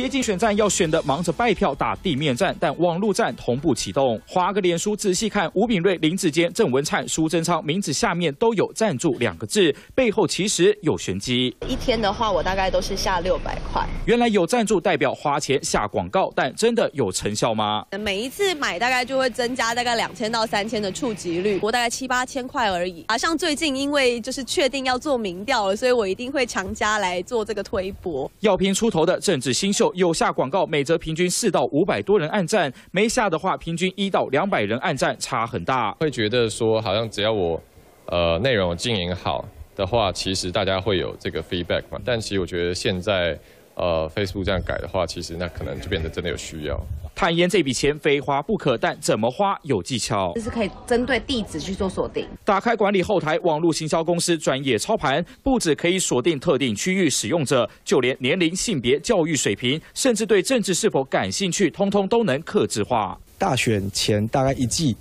贴近选战要选的忙着拜票打地面战，但网络战同步启动。划个脸书仔细看，吴秉叡、林智坚、郑文灿、苏贞昌名字下面都有赞助2个字，背后其实有玄机。一天的话，我大概都是下600块。原来有赞助代表花钱下广告，但真的有成效吗？每一次买大概就会增加大概2000到3000的触及率，我大概7、8千块而已啊。像最近因为就是确定要做民调了，所以我一定会强加来做这个推播。要拼出头的政治新秀，有下广告，每则平均4到500多人按赞；没下的话，平均1到200人按赞，差很大。会觉得说，好像只要我内容经营好的话，其实大家会有这个 feedback 嘛。但其实我觉得现在Facebook 这样改的话，其实那可能就变得真的有需要。坦言这笔钱非花不可，但怎么花有技巧。这是可以针对地址去做锁定。打开管理后台，网络行销公司专业操盘，不只可以锁定特定区域使用者，就连年龄、性别、教育水平，甚至对政治是否感兴趣，通通都能客制化。大选前大概1季。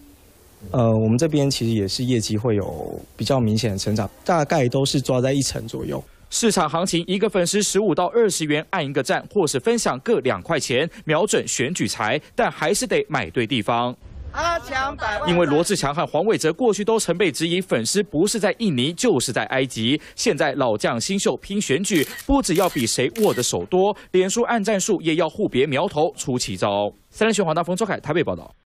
我们这边其实也是业绩会有比较明显的成长，大概都是抓在1成左右。市场行情，一个粉丝15到20元按一个赞，或是分享各2块钱，瞄准选举财，但还是得买对地方。因为罗志强和黄伟哲过去都曾被质疑粉丝不是在印尼就是在埃及，现在老将新秀拼选举，不只要比谁握的手多，脸书按赞数也要互别苗头出奇招。3立新闻黄大峰、周凯台北报道。